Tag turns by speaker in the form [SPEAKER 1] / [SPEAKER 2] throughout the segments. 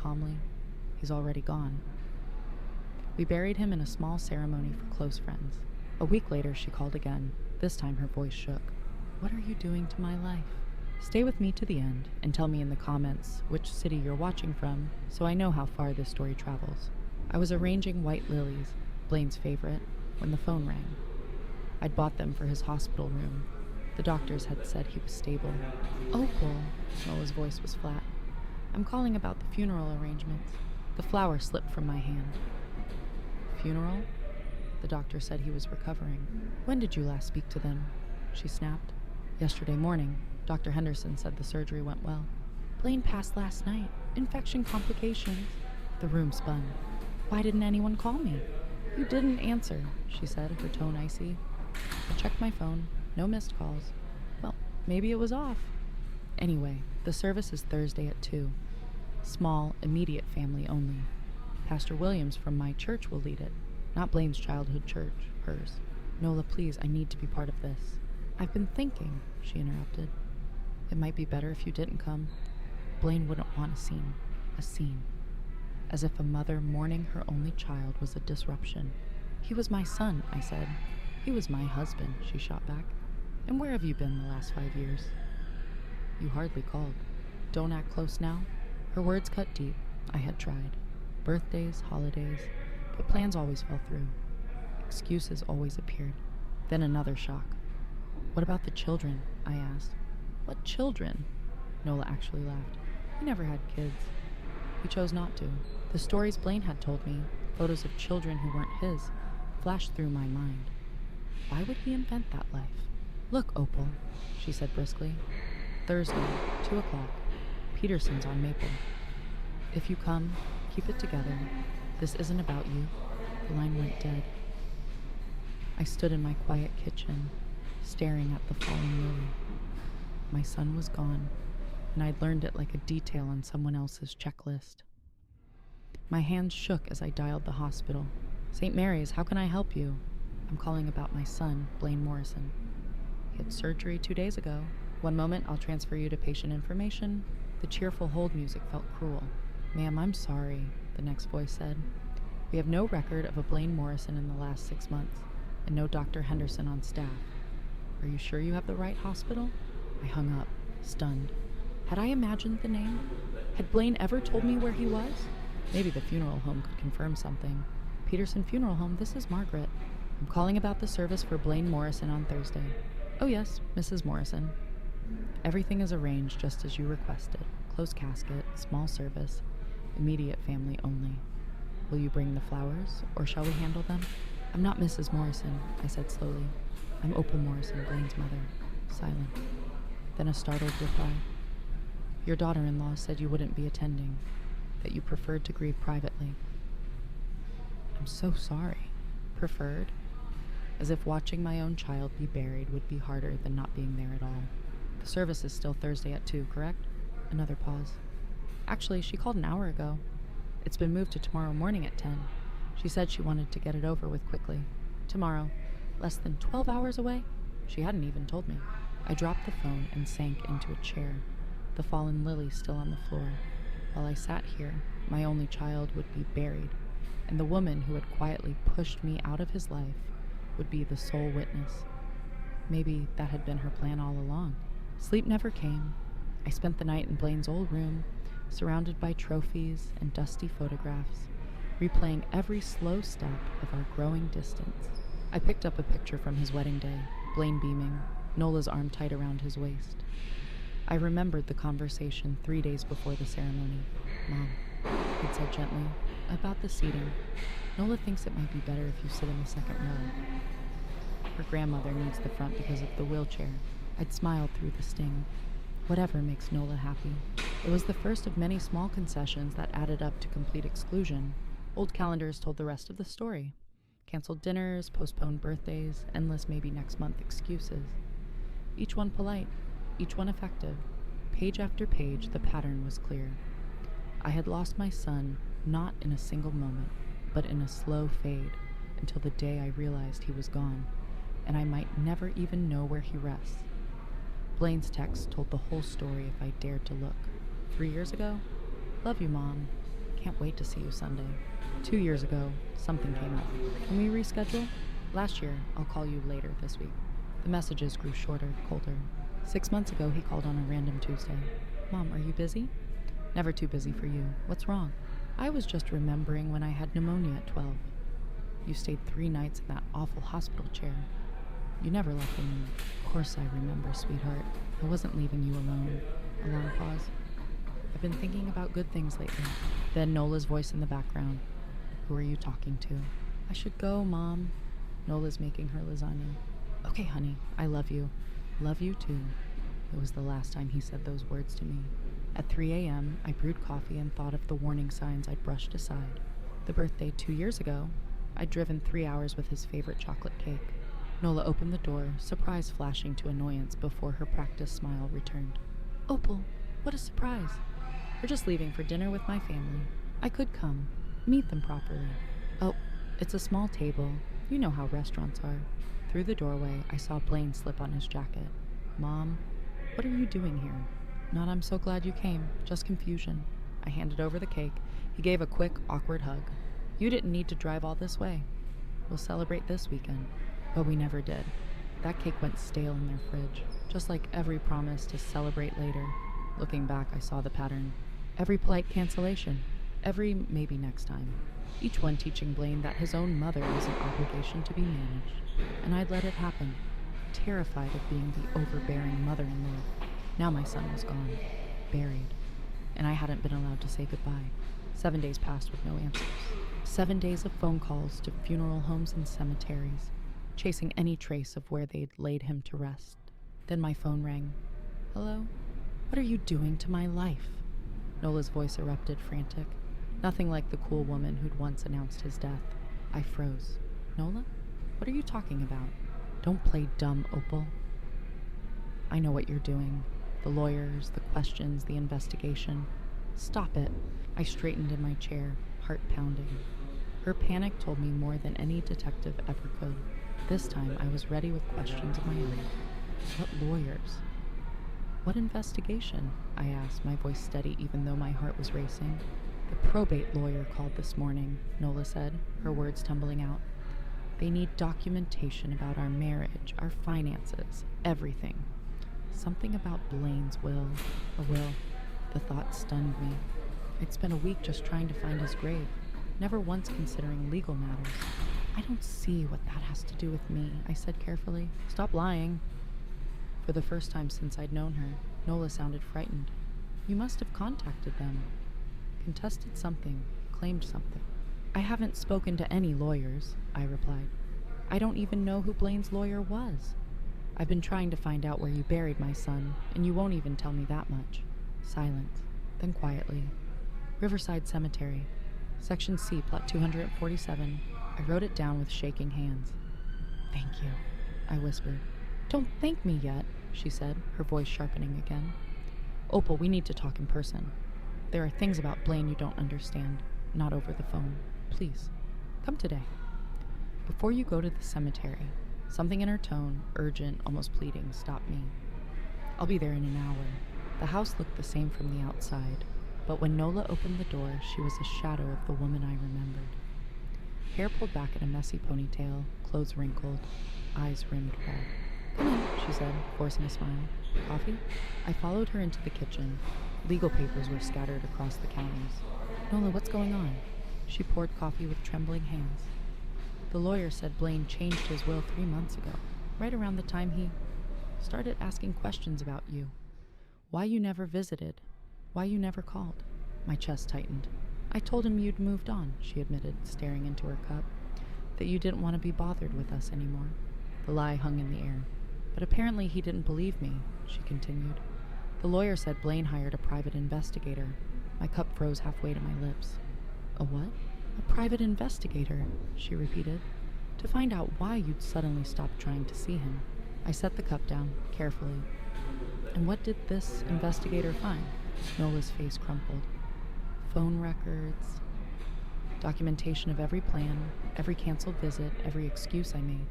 [SPEAKER 1] calmly. "He's already gone." We buried him in a small ceremony for close friends. A week later, she called again. This time her voice shook. "What are you doing to my life?" Stay with me to the end and tell me in the comments which city you're watching from so I know how far this story travels. I was arranging white lilies, Blaine's favorite, when the phone rang. I'd bought them for his hospital room. The doctors had said he was stable. "Opal," Nola's voice was flat. "I'm calling about the funeral arrangements." The flower slipped from my hand. "Funeral?" The doctor said he was recovering. "When did you last speak to them?" She snapped. "Yesterday morning. Dr. Henderson said the surgery went well." "Blaine passed last night. Infection complications." The room spun. "Why didn't anyone call me?" "You didn't answer," she said, her tone icy. I checked my phone. No missed calls. Well, maybe it was off. Anyway, the service is Thursday at 2. Small, immediate family only. Pastor Williams from my church will lead it. Not Blaine's childhood church, hers. "Nola, please, I need to be part of this." "I've been thinking," she interrupted. "It might be better if you didn't come. Blaine wouldn't want a scene. A scene. As if a mother mourning her only child was a disruption. "He was my son," I said. "He was my husband," she shot back. "And where have you been the last 5 years?" "You hardly called. Don't act close now." Her words cut deep. I had tried. Birthdays, holidays, but plans always fell through. Excuses always appeared. Then another shock. "What about the children?" I asked. "What children?" Nola actually laughed. "We never had kids. We chose not to. The stories Blaine had told me, photos of children who weren't his, flashed through my mind. Why would he invent that life? "Look, Opal," she said briskly. "Thursday, 2 o'clock. Peterson's on Maple. If you come, keep it together. This isn't about you." The line went dead. I stood in my quiet kitchen, staring at the fallen lily. My son was gone, and I'd learned it like a detail on someone else's checklist. My hands shook as I dialed the hospital. "St. Mary's, how can I help you?" "I'm calling about my son, Blaine Morrison." "He had surgery 2 days ago." "One moment, I'll transfer you to patient information." The cheerful hold music felt cruel. "Ma'am, I'm sorry," the next voice said. "We have no record of a Blaine Morrison in the last 6 months, and no Dr. Henderson on staff. Are you sure you have the right hospital?" I hung up, stunned. Had I imagined the name? Had Blaine ever told me where he was? Maybe the funeral home could confirm something. "Peterson Funeral Home, this is Margaret. I'm calling about the service for Blaine Morrison on Thursday." "Oh yes, Mrs. Morrison." "Everything is arranged just as you requested. Closed casket, small service, immediate family only. Will you bring the flowers, or shall we handle them?" "I'm not Mrs. Morrison," I said slowly. "I'm Opal Morrison, Blaine's mother." Silent. Then a startled reply. "Your daughter-in-law said you wouldn't be attending, that you preferred to grieve privately." "I'm so sorry." Preferred? As if watching my own child be buried would be harder than not being there at all. "The service is still Thursday at 2, correct?" Another pause. "Actually, she called an hour ago. It's been moved to tomorrow morning at 10. She said she wanted to get it over with quickly. Tomorrow. Less than 12 hours away? She hadn't even told me." I dropped the phone and sank into a chair, the fallen lily still on the floor. While I sat here, my only child would be buried, and the woman who had quietly pushed me out of his life would be the sole witness. Maybe that had been her plan all along. Sleep never came. I spent the night in Blaine's old room, surrounded by trophies and dusty photographs, replaying every slow step of our growing distance. I picked up a picture from his wedding day, Blaine beaming, Nola's arm tight around his waist. I remembered the conversation 3 days before the ceremony. "Mom," he'd said gently, "about the seating. Nola thinks it might be better if you sit in the second row. Her grandmother needs the front because of the wheelchair." I'd smiled through the sting. Whatever makes Nola happy. It was the first of many small concessions that added up to complete exclusion. Old calendars told the rest of the story. Canceled dinners, postponed birthdays, endless maybe next month excuses. Each one polite, each one effective. Page after page, the pattern was clear. I had lost my son, not in a single moment, but in a slow fade, until the day I realized he was gone, and I might never even know where he rests. Blaine's text told the whole story if I dared to look. 3 years ago? Love you, Mom. Can't wait to see you Sunday. 2 years ago, something came up. Can we reschedule? Last year, I'll call you later this week. The messages grew shorter, colder. 6 months ago, he called on a random Tuesday. Mom, are you busy? Never too busy for you. What's wrong? I was just remembering when I had pneumonia at 12. You stayed 3 nights in that awful hospital chair. You never left me. Of course I remember, sweetheart. I wasn't leaving you alone. A long pause. I've been thinking about good things lately. Then Nola's voice in the background. Who are you talking to? I should go, Mom. Nola's making her lasagna. Okay, honey, I love you. Love you too. It was the last time he said those words to me. At 3 a.m., I brewed coffee and thought of the warning signs I'd brushed aside. The birthday 2 years ago, I'd driven 3 hours with his favorite chocolate cake. Nola opened the door, surprise flashing to annoyance before her practiced smile returned. Opal, what a surprise. We're just leaving for dinner with my family. I could come. Meet them properly. Oh, it's a small table. You know how restaurants are. Through the doorway, I saw Blaine slip on his jacket. Mom, what are you doing here? Not I'm so glad you came, just confusion. I handed over the cake. He gave a quick, awkward hug. You didn't need to drive all this way. We'll celebrate this weekend. But we never did. That cake went stale in their fridge, just like every promise to celebrate later. Looking back, I saw the pattern. Every polite cancellation. Every maybe next time. Each one teaching Blaine that his own mother was an obligation to be managed. And I'd let it happen, terrified of being the overbearing mother-in-law. Now my son was gone, buried, and I hadn't been allowed to say goodbye. 7 days passed with no answers. 7 days of phone calls to funeral homes and cemeteries, chasing any trace of where they'd laid him to rest. Then my phone rang. Hello? What are you doing to my life? Nola's voice erupted, frantic. Nothing like the cool woman who'd once announced his death. I froze. Nola? What are you talking about? Don't play dumb, Opal. I know what you're doing. The lawyers, the questions, the investigation. Stop it. I straightened in my chair, heart pounding. Her panic told me more than any detective ever could. This time I was ready with questions of my own. What lawyers? What investigation? I asked, my voice steady even though my heart was racing. The probate lawyer called this morning, Nola said, her words tumbling out. They need documentation about our marriage, our finances, everything. Something about Blaine's will. A will. The thought stunned me. I'd spent a week just trying to find his grave, never once considering legal matters. I don't see what that has to do with me, I said carefully. Stop lying. For the first time since I'd known her, Nola sounded frightened. You must have contacted them. Contested something, claimed something. I haven't spoken to any lawyers, I replied. I don't even know who Blaine's lawyer was. I've been trying to find out where you buried my son, and you won't even tell me that much. Silence. Then quietly. Riverside Cemetery. Section C, plot 247. I wrote it down with shaking hands. Thank you, I whispered. Don't thank me yet, she said, her voice sharpening again. Opal, we need to talk in person. There are things about Blaine you don't understand, not over the phone. Please, come today. Before you go to the cemetery, something in her tone, urgent, almost pleading, stopped me. I'll be there in an hour. The house looked the same from the outside, but when Nola opened the door, she was a shadow of the woman I remembered. Hair pulled back in a messy ponytail, clothes wrinkled, eyes rimmed red. Come in, she said, forcing a smile. Coffee? I followed her into the kitchen. Legal papers were scattered across the counters. Nola, what's going on? She poured coffee with trembling hands. The lawyer said Blaine changed his will 3 months ago, right around the time he started asking questions about you. Why you never visited. Why you never called. My chest tightened. I told him you'd moved on, she admitted, staring into her cup. That you didn't want to be bothered with us anymore. The lie hung in the air. But apparently he didn't believe me, she continued. The lawyer said Blaine hired a private investigator. My cup froze halfway to my lips. A what? A private investigator, she repeated, to find out why you'd suddenly stopped trying to see him. I set the cup down, carefully. And what did this investigator find? Nola's face crumpled. Phone records, documentation of every plan, every canceled visit, every excuse I made.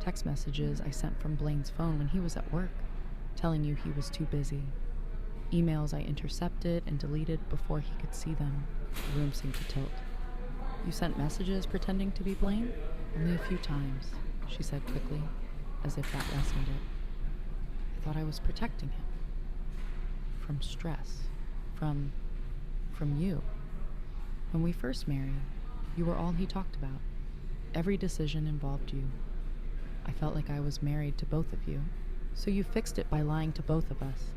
[SPEAKER 1] Text messages I sent from Blaine's phone when he was at work, telling you he was too busy. emails I intercepted and deleted before he could see them. The room seemed to tilt. You sent messages pretending to be Blaine? Only a few times, she said quickly, as if that lessened it. I thought I was protecting him. From stress. From you. When we first married, you were all he talked about. Every decision involved you. I felt like I was married to both of you. So you fixed it by lying to both of us,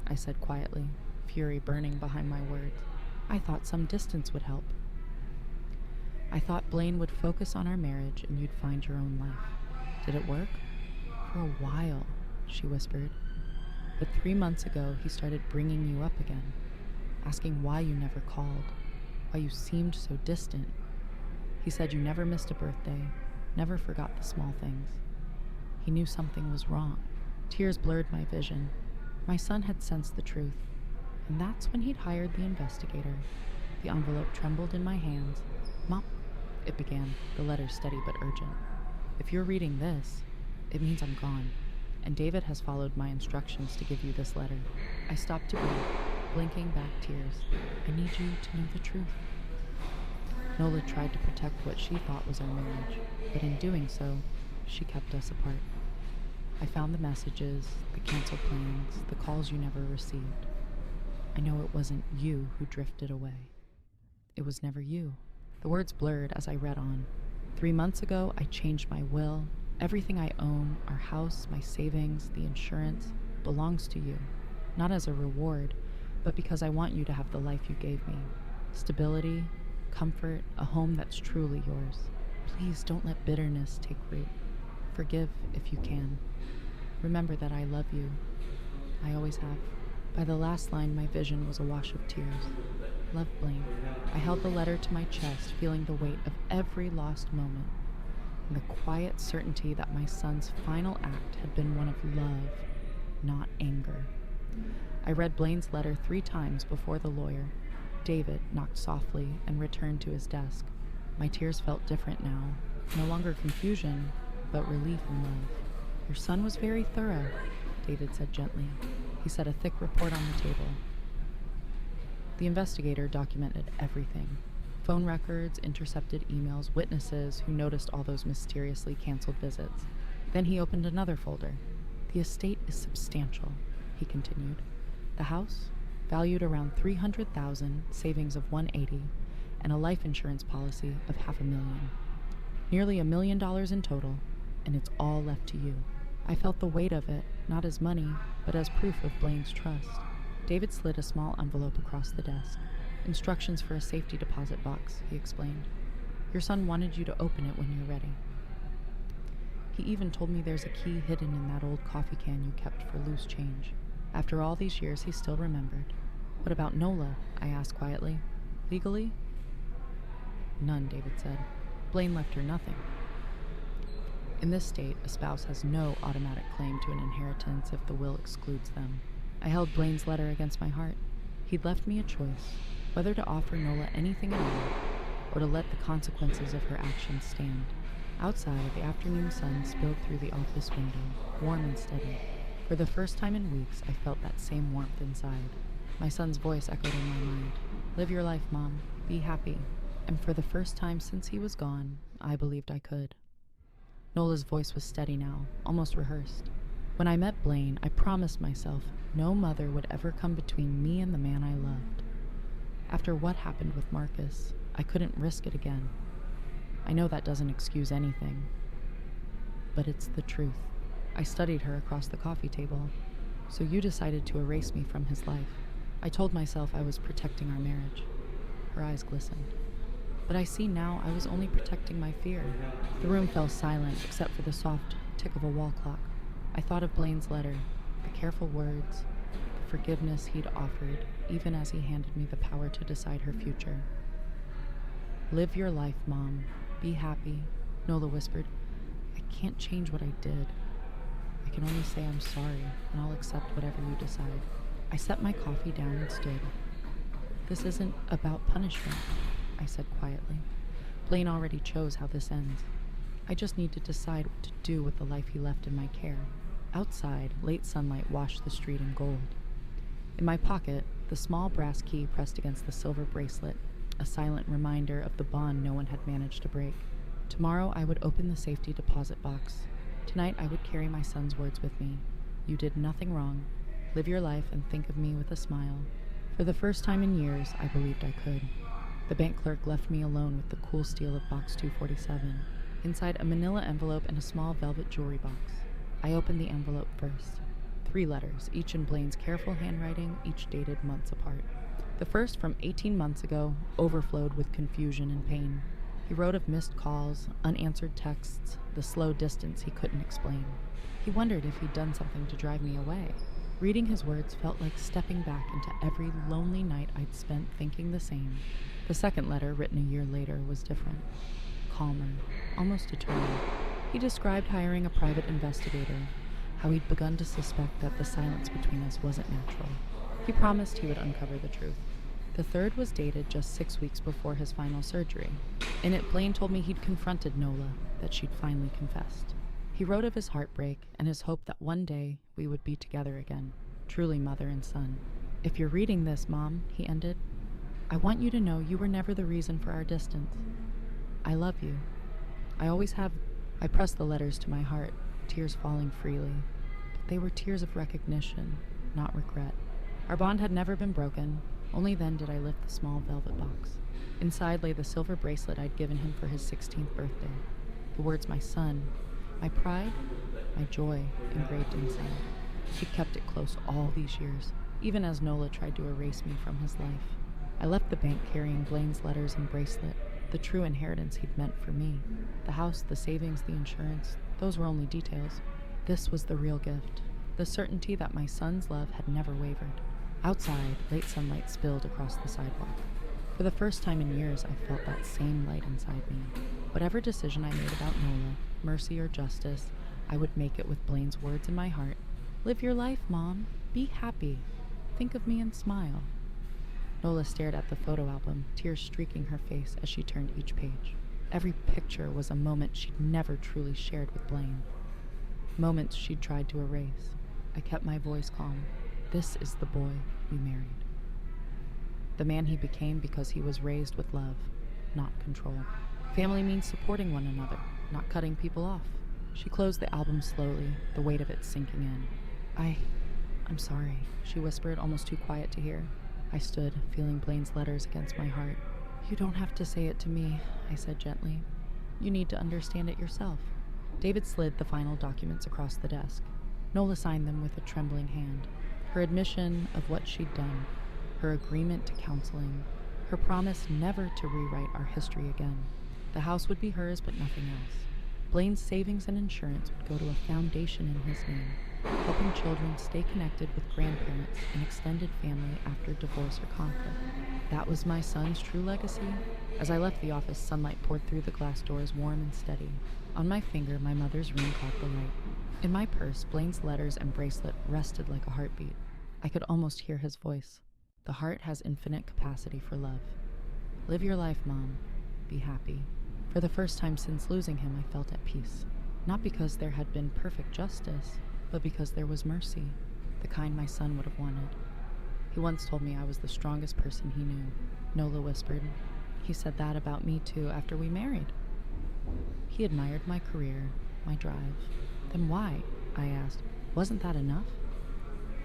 [SPEAKER 1] I said quietly, fury burning behind my words. I thought some distance would help. I thought Blaine would focus on our marriage and you'd find your own life. Did it work? For a while, she whispered. But 3 months ago, he started bringing you up again, asking why you never called, why you seemed so distant. He said you never missed a birthday, never forgot the small things. He knew something was wrong. Tears blurred my vision. My son had sensed the truth, and that's when he'd hired the investigator. The envelope trembled in my hands. Mom, it began, the letter steady but urgent. If you're reading this, it means I'm gone, and David has followed my instructions to give you this letter. I stopped to breathe, blinking back tears. I need you to know the truth. Nola tried to protect what she thought was our marriage, but in doing so, she kept us apart. I found the messages, the canceled plans, the calls you never received. I know it wasn't you who drifted away. It was never you. The words blurred as I read on. 3 months ago, I changed my will. Everything I own, our house, my savings, the insurance, belongs to you. Not as a reward, but because I want you to have the life you gave me. Stability, comfort, a home that's truly yours. Please don't let bitterness take root. Forgive if you can. Remember that I love you. I always have. By the last line, my vision was a wash of tears. Love, Blaine. I held the letter to my chest, feeling the weight of every lost moment, and the quiet certainty that my son's final act had been one of love, not anger. I read Blaine's letter 3 times before the lawyer. David knocked softly and returned to his desk. My tears felt different now, no longer confusion, but relief and love. Your son was very thorough, David said gently. He set a thick report on the table. The investigator documented everything. Phone records, intercepted emails, witnesses who noticed all those mysteriously canceled visits. Then he opened another folder. The estate is substantial, he continued. The house, valued around $300,000, savings of $180, and a life insurance policy of $500,000. Nearly $1 million in total, and it's all left to you. I felt the weight of it, not as money, but as proof of Blaine's trust. David slid a small envelope across the desk. Instructions for a safety deposit box, he explained. Your son wanted you to open it when you're ready. He even told me there's a key hidden in that old coffee can you kept for loose change. After all these years, he still remembered. What about Nola? I asked quietly. Legally? None, David said. Blaine left her nothing. In this state, a spouse has no automatic claim to an inheritance if the will excludes them. I held Blaine's letter against my heart. He'd left me a choice, whether to offer Nola anything at all, or to let the consequences of her actions stand. Outside, the afternoon sun spilled through the office window, warm and steady. For the first time in weeks, I felt that same warmth inside. My son's voice echoed in my mind. Live your life, Mom. Be happy. And for the first time since he was gone, I believed I could. Nola's voice was steady now, almost rehearsed. When I met Blaine, I promised myself no mother would ever come between me and the man I loved. After what happened with Marcus, I couldn't risk it again. I know that doesn't excuse anything, but it's the truth. I studied her across the coffee table. So you decided to erase me from his life. I told myself I was protecting our marriage. Her eyes glistened. But I see now I was only protecting my fear. The room fell silent except for the soft tick of a wall clock. I thought of Blaine's letter, the careful words, the forgiveness he'd offered, even as he handed me the power to decide her future. Live your life, Mom. Be happy, Nola whispered. I can't change what I did. I can only say I'm sorry, and I'll accept whatever you decide. I set my coffee down and stood. This isn't about punishment, I said quietly. Blaine already chose how this ends. I just need to decide what to do with the life he left in my care. Outside, late sunlight washed the street in gold. In my pocket, the small brass key pressed against the silver bracelet, a silent reminder of the bond no one had managed to break. Tomorrow I would open the safety deposit box. Tonight I would carry my son's words with me. You did nothing wrong. Live your life and think of me with a smile. For the first time in years, I believed I could. The bank clerk left me alone with the cool steel of box 247. Inside a manila envelope and a small velvet jewelry box. I opened the envelope first. 3 letters, each in Blaine's careful handwriting, each dated months apart. The first, from 18 months ago, overflowed with confusion and pain. He wrote of missed calls, unanswered texts, the slow distance he couldn't explain. He wondered if he'd done something to drive me away. Reading his words felt like stepping back into every lonely night I'd spent thinking the same. The second letter, written a year later, was different. Calmer, almost eternal. He described hiring a private investigator, how he'd begun to suspect that the silence between us wasn't natural. He promised he would uncover the truth. The third was dated just 6 weeks before his final surgery. In it, Blaine told me he'd confronted Nola, that she'd finally confessed. He wrote of his heartbreak and his hope that one day we would be together again, truly mother and son. If you're reading this, Mom, he ended, I want you to know you were never the reason for our distance. I love you. I always have. I pressed the letters to my heart, tears falling freely. But they were tears of recognition, not regret. Our bond had never been broken. Only then did I lift the small velvet box. Inside lay the silver bracelet I'd given him for his 16th birthday. The words my son, my pride, my joy engraved inside. He'd kept it close all these years, even as Nola tried to erase me from his life. I left the bank carrying Blaine's letters and bracelet, the true inheritance he'd meant for me. The house, the savings, the insurance, those were only details. This was the real gift, the certainty that my son's love had never wavered. Outside, late sunlight spilled across the sidewalk. For the first time in years, I felt that same light inside me. Whatever decision I made about Nola, mercy or justice, I would make it with Blaine's words in my heart. Live your life, Mom. Be happy. Think of me and smile. Nola stared at the photo album, tears streaking her face as she turned each page. Every picture was a moment she'd never truly shared with Blaine. Moments she'd tried to erase. I kept my voice calm. This is the boy we married. The man he became because he was raised with love, not control. Family means supporting one another, not cutting people off. She closed the album slowly, the weight of it sinking in. I'm sorry, she whispered, almost too quiet to hear. I stood, feeling Blaine's letters against my heart. You don't have to say it to me, I said gently. You need to understand it yourself. David slid the final documents across the desk. Nola signed them with a trembling hand. Her admission of what she'd done, her agreement to counseling, her promise never to rewrite our history again. The house would be hers, but nothing else. Blaine's savings and insurance would go to a foundation in his name, helping children stay connected with grandparents and extended family after divorce or conflict. That was my son's true legacy. As I left the office, sunlight poured through the glass doors, warm and steady. On my finger, my mother's ring caught the light. In my purse, Blaine's letters and bracelet rested like a heartbeat. I could almost hear his voice. The heart has infinite capacity for love. Live your life, Mom. Be happy. For the first time since losing him, I felt at peace. Not because there had been perfect justice, but because there was mercy, the kind my son would have wanted. He once told me I was the strongest person he knew, Nola whispered. He said that about me too after we married. He admired my career, my drive. Then why? I asked. Wasn't that enough?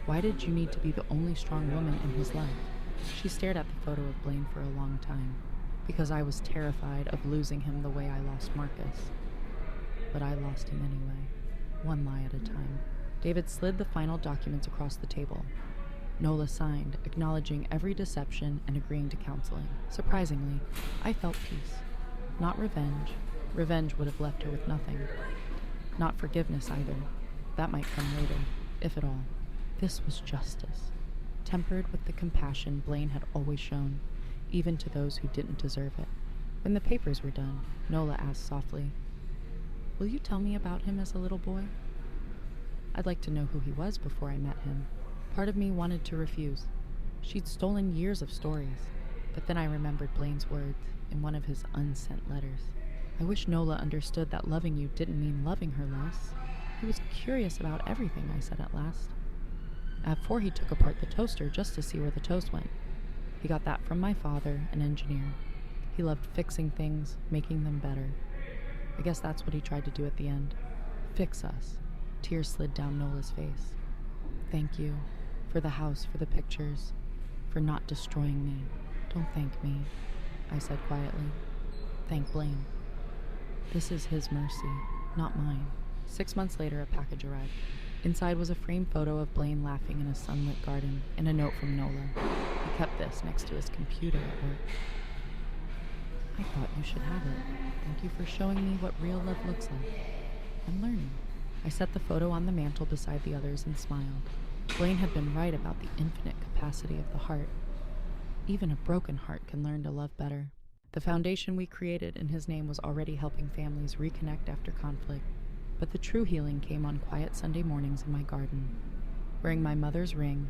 [SPEAKER 1] Why did you need to be the only strong woman in his life? She stared at the photo of Blaine for a long time. Because I was terrified of losing him the way I lost Marcus. But I lost him anyway, one lie at a time. David slid the final documents across the table. Nola signed, acknowledging every deception and agreeing to counseling. Surprisingly, I felt peace. Not revenge. Revenge would have left her with nothing. Not forgiveness either. That might come later, if at all. This was justice, tempered with the compassion Blaine had always shown, even to those who didn't deserve it. When the papers were done, Nola asked softly, "Will you tell me about him as a little boy?" I'd like to know who he was before I met him. Part of me wanted to refuse. She'd stolen years of stories, but then I remembered Blaine's words in one of his unsent letters. I wish Nola understood that loving you didn't mean loving her less. He was curious about everything, I said at last. At 4, he took apart the toaster just to see where the toast went. He got that from my father, an engineer. He loved fixing things, making them better. I guess that's what he tried to do at the end. Fix us. Tears slid down Nola's face. Thank you. For the house, for the pictures. For not destroying me. Don't thank me, I said quietly. Thank Blaine. This is his mercy, not mine. 6 months later, a package arrived. Inside was a framed photo of Blaine laughing in a sunlit garden and a note from Nola. He kept this next to his computer at work. I thought you should have it. Thank you for showing me what real love looks like. I'm learning. I set the photo on the mantel beside the others and smiled. Blaine had been right about the infinite capacity of the heart. Even a broken heart can learn to love better. The foundation we created in his name was already helping families reconnect after conflict, but the true healing came on quiet Sunday mornings in my garden. Wearing my mother's ring,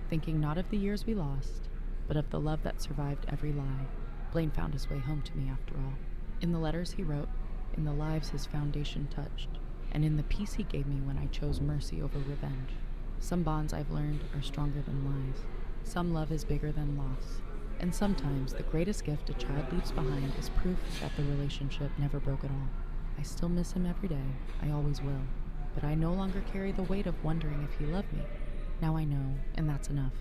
[SPEAKER 1] thinking not of the years we lost, but of the love that survived every lie, Blaine found his way home to me after all. In the letters he wrote, in the lives his foundation touched, and in the peace he gave me when I chose mercy over revenge. Some bonds I've learned are stronger than lies. Some love is bigger than loss. And sometimes the greatest gift a child leaves behind is proof that the relationship never broke at all. I still miss him every day. I always will. But I no longer carry the weight of wondering if he loved me. Now I know, and that's enough.